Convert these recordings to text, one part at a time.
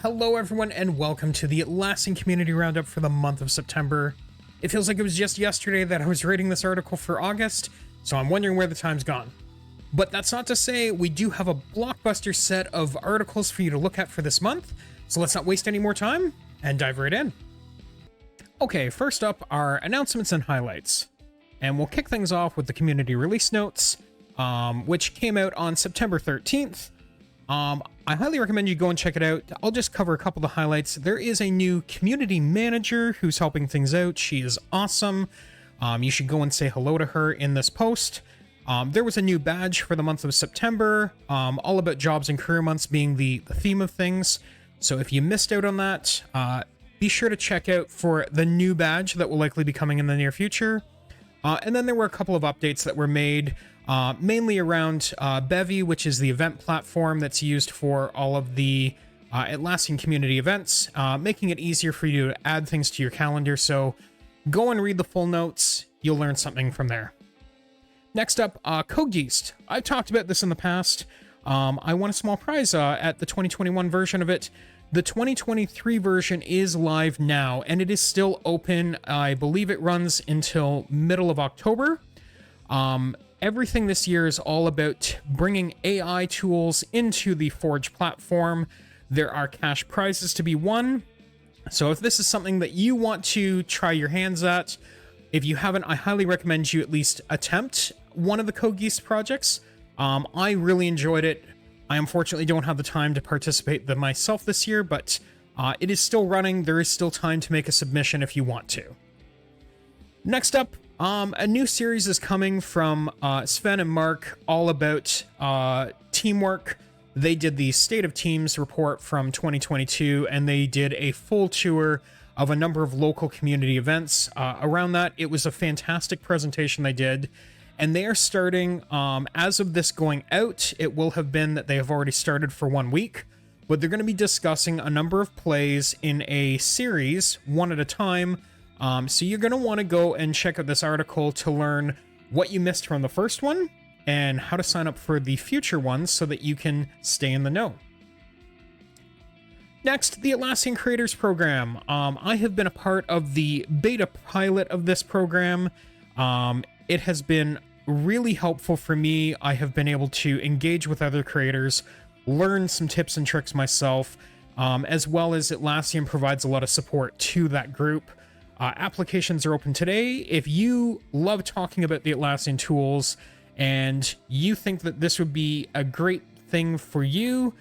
Hello everyone and welcome to the Atlassian Community Roundup for the month of September. It feels like it was just yesterday that I was writing this article for August, so I'm wondering where the time's gone. But that's not to say we do have a blockbuster set of articles for you to look at for this month, so let's not waste any more time and dive right in. Okay, first up are announcements and highlights. And we'll kick things off with the community release notes, which came out on September 13th. I highly recommend you go and check it out. I'll just cover a couple of the highlights. There is a new community manager who's helping things out. She is awesome. You should go and say hello to her in this post. There was a new badge for the month of September, all about jobs and career months being the theme of things. So if you missed out on that, be sure to check out for the new badge that will likely be coming in the near future. And then there were a couple of updates that were made, mainly around Bevy, which is the event platform that's used for all of the Atlassian community events, making it easier for you to add things to your calendar. So go and read the full notes. You'll learn something from there. Next up, Code Yeast. I've talked about this in the past. I won a small prize at the 2021 version of it. The 2023 version is live now, and it is still open. I believe it runs until middle of October. Everything this year is all about bringing AI tools into the Forge platform. There are cash prizes to be won. So if this is something that you want to try your hands at, if you haven't, I highly recommend you at least attempt one of the Code Geass projects. I really enjoyed it. I unfortunately don't have the time to participate myself this year, but it is still running. There is still time to make a submission if you want to. Next up, a new series is coming from Sven and Mark, all about teamwork. They did the State of Teams report from 2022, and they did a full tour of a number of local community events around that. It was a fantastic presentation they did. And they are starting, as of this going out, it will have been that they have already started for 1 week, but they're going to be discussing a number of plays in a series, one at a time. So you're going to want to go and check out this article to learn what you missed from the first one and how to sign up for the future ones so that you can stay in the know. Next, the Atlassian Creators Program. I have been a part of the beta pilot of this program. It has been really helpful for me. I have been able to engage with other creators, learn some tips and tricks myself, as well as Atlassian provides a lot of support to that group. Applications are open today. If you love talking about the Atlassian tools and you think that this would be a great thing for you,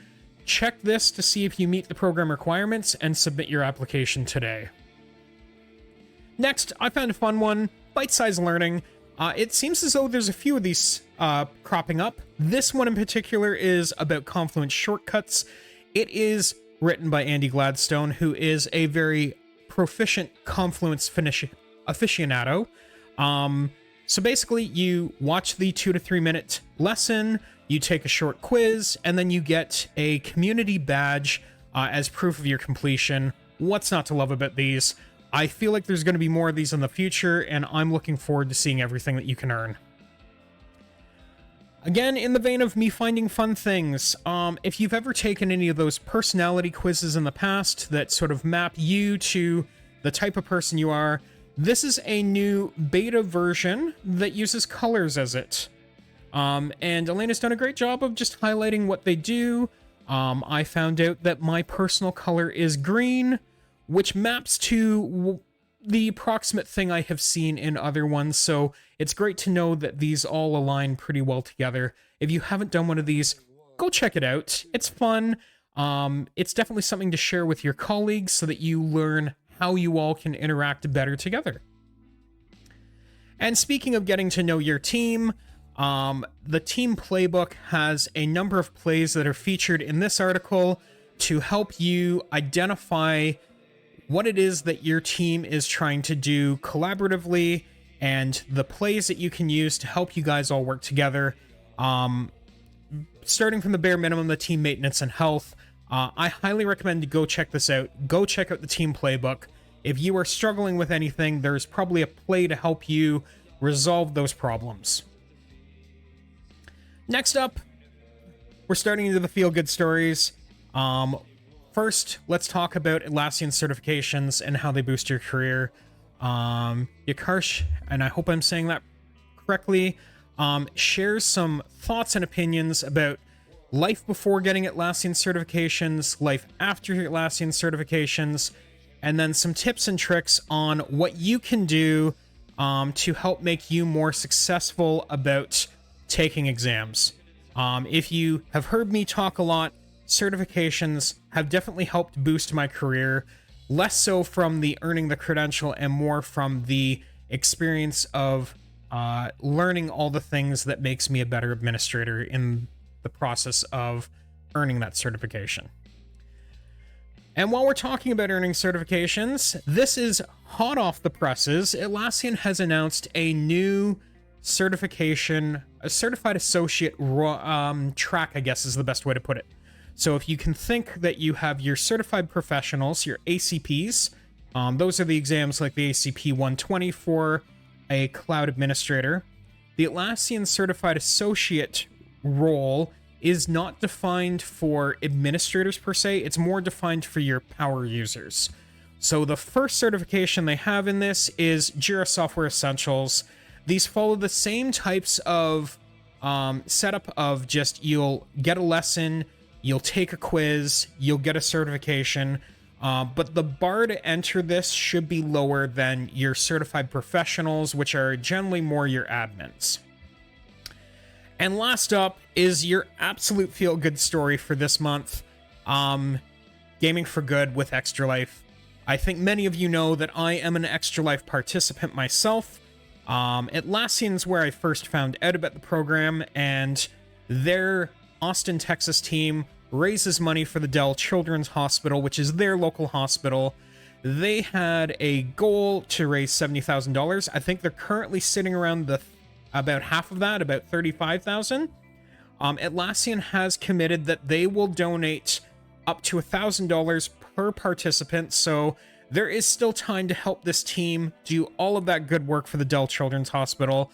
check this to see if you meet the program requirements and submit your application today. Next, I found a fun one, bite-sized learning. It seems as though there's a few of these cropping up. This one in particular is about Confluence shortcuts. It is written by Andy Gladstone, who is a very proficient Confluence aficionado. So basically, you watch the 2 to 3 minute lesson, you take a short quiz, and then you get a community badge as proof of your completion. What's not to love about these? I feel like there's going to be more of these in the future, and I'm looking forward to seeing everything that you can earn. Again, in the vein of me finding fun things, if you've ever taken any of those personality quizzes in the past that sort of map you to the type of person you are, this is a new beta version that uses colors as it. And Elena's done a great job of just highlighting what they do. I found out that my personal color is green, which maps to the approximate thing I have seen in other ones, so it's great to know that these all align pretty well together. If you haven't done one of these, go check it out. It's fun. It's definitely something to share with your colleagues so that you learn how you all can interact better together. And speaking of getting to know your team, the team playbook has a number of plays that are featured in this article to help you identify what it is that your team is trying to do collaboratively and the plays that you can use to help you guys all work together. Starting from the bare minimum, the team maintenance and health. I highly recommend you go check this out. Go check out the team playbook. If you are struggling with anything, there's probably a play to help you resolve those problems. Next up, we're starting into the feel-good stories. First, let's talk about Atlassian certifications and how they boost your career. Yakarsh, and I hope I'm saying that correctly, shares some thoughts and opinions about life before getting Atlassian certifications, life after Atlassian certifications, and then some tips and tricks on what you can do to help make you more successful about taking exams. If you have heard me talk a lot, certifications have definitely helped boost my career, less so from the earning the credential and more from the experience of learning all the things that makes me a better administrator in the process of earning that certification. And while we're talking about earning certifications, this is hot off the presses. Atlassian has announced a new certification, a certified associate track, I guess is the best way to put it. So if you can think that you have your certified professionals, your ACPs, those are the exams like the ACP 120 for a cloud administrator. The Atlassian certified associate role is not defined for administrators per se, it's more defined for your power users. So the first certification they have in this is Jira Software Essentials. These follow the same types of setup of just you'll get a lesson, you'll take a quiz, you'll get a certification, but the bar to enter this should be lower than your certified professionals, which are generally more your admins. And last up is your absolute feel-good story for this month, Gaming for Good with Extra Life. I think many of you know that I am an Extra Life participant myself. Atlassian's where I first found out about the program, and their Austin, Texas team raises money for the Dell Children's Hospital, which is their local hospital. They had a goal to raise $70,000. I think they're currently sitting around about half of that, about $35,000. Atlassian has committed that they will donate up to $1,000 per participant, so there is still time to help this team do all of that good work for the Dell Children's Hospital.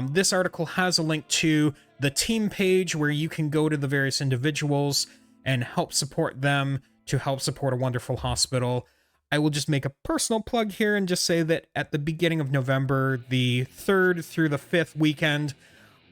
This article has a link to the team page where you can go to the various individuals and help support them to help support a wonderful hospital. I will just make a personal plug here and just say that at the beginning of November, the 3rd through the 5th weekend,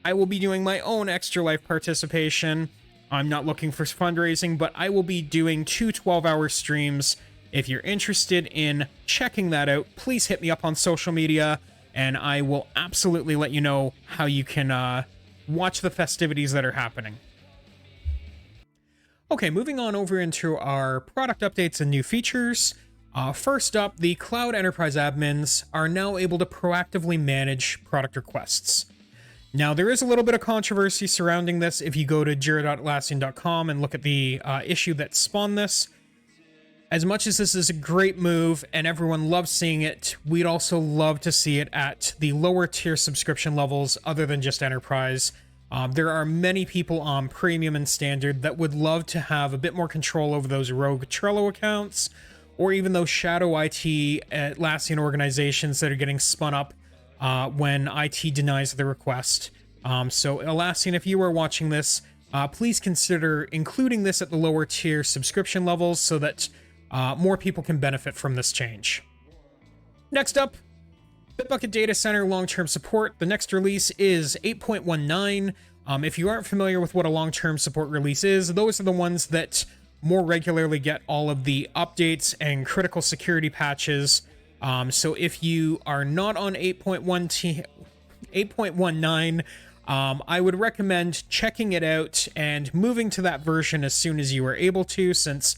I will be doing my own Extra Life participation. I'm not looking for fundraising, but I will be doing 2 12-hour streams. If you're interested in checking that out, please hit me up on social media, and I will absolutely let you know how you can watch the festivities that are happening. Okay, moving on over into our product updates and new features. First up, the Cloud Enterprise admins are now able to proactively manage product requests. Now, there is a little bit of controversy surrounding this if you go to jira.atlassian.com and look at the issue that spawned this. As much as this is a great move and everyone loves seeing it, we'd also love to see it at the lower tier subscription levels other than just Enterprise. There are many people on Premium and Standard that would love to have a bit more control over those rogue Trello accounts, or even those shadow IT Atlassian organizations that are getting spun up when IT denies the request. So Atlassian, if you are watching this, please consider including this at the lower tier subscription levels so that more people can benefit from this change. Next up, Bitbucket Data Center long-term support. The next release is 8.19. If you aren't familiar with what a long-term support release is, those are the ones that more regularly get all of the updates and critical security patches. So if you are not on 8.19, I would recommend checking it out and moving to that version as soon as you are able to, since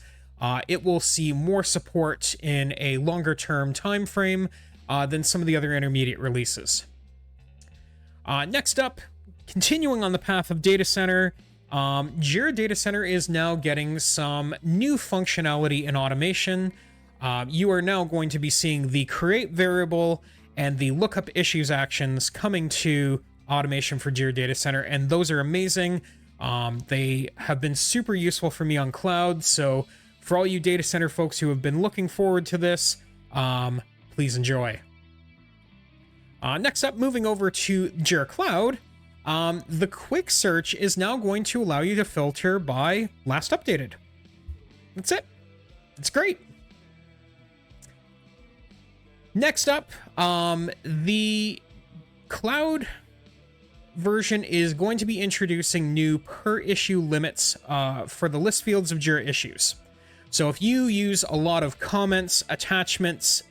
it will see more support in a longer term time frame than some of the other intermediate releases. Next up, continuing on the path of data center, Jira Data Center is now getting some new functionality and automation. You are now going to be seeing the create variable and the lookup issues actions coming to automation for Jira Data Center, and those are amazing. They have been super useful for me on cloud, so for all you data center folks who have been looking forward to this, please enjoy. Next up, moving over to Jira Cloud, the quick search is now going to allow you to filter by last updated. That's it. It's great. Next up, the cloud version is going to be introducing new per issue limits for the list fields of Jira issues. So if you use a lot of comments, attachments,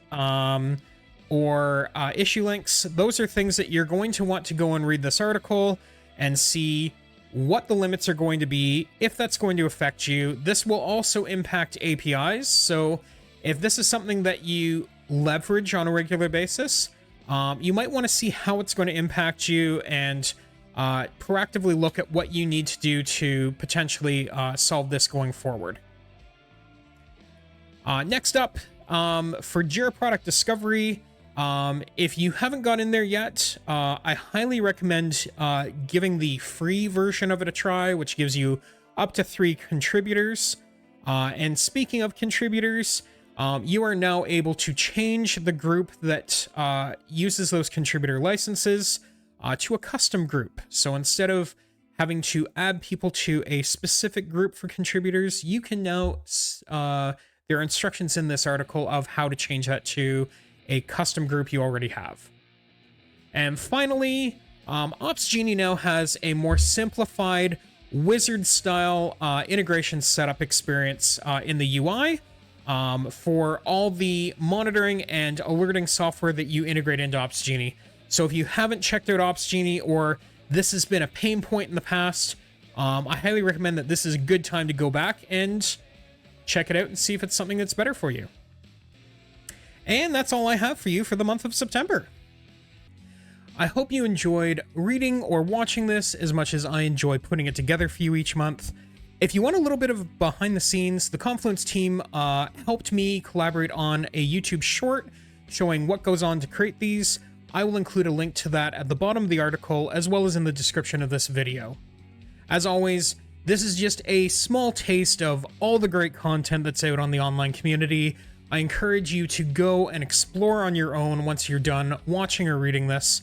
or issue links, those are things that you're going to want to go and read this article and see what the limits are going to be, if that's going to affect you. This will also impact APIs. So if this is something that you leverage on a regular basis, you might want to see how it's going to impact you and proactively look at what you need to do to potentially solve this going forward. Next up, for Jira Product Discovery, if you haven't got in there yet, I highly recommend giving the free version of it a try, which gives you up to 3 contributors. And speaking of contributors, you are now able to change the group that uses those contributor licenses to a custom group. So instead of having to add people to a specific group for contributors, you can now, there are instructions in this article of how to change that to a custom group you already have. And finally, OpsGenie now has a more simplified wizard-style integration setup experience in the UI for all the monitoring and alerting software that you integrate into OpsGenie. So if you haven't checked out OpsGenie, or this has been a pain point in the past, I highly recommend that this is a good time to go back and check it out and see if it's something that's better for you. And that's all I have for you for the month of September. I hope you enjoyed reading or watching this as much as I enjoy putting it together for you each month. If you want a little bit of behind the scenes, the Confluence team helped me collaborate on a YouTube short showing what goes on to create these. I will include a link to that at the bottom of the article, as well as in the description of this video. As always, this is just a small taste of all the great content that's out on the online community. I encourage you to go and explore on your own once you're done watching or reading this.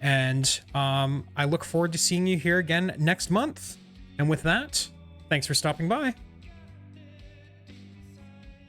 And I look forward to seeing you here again next month. And with that, thanks for stopping by.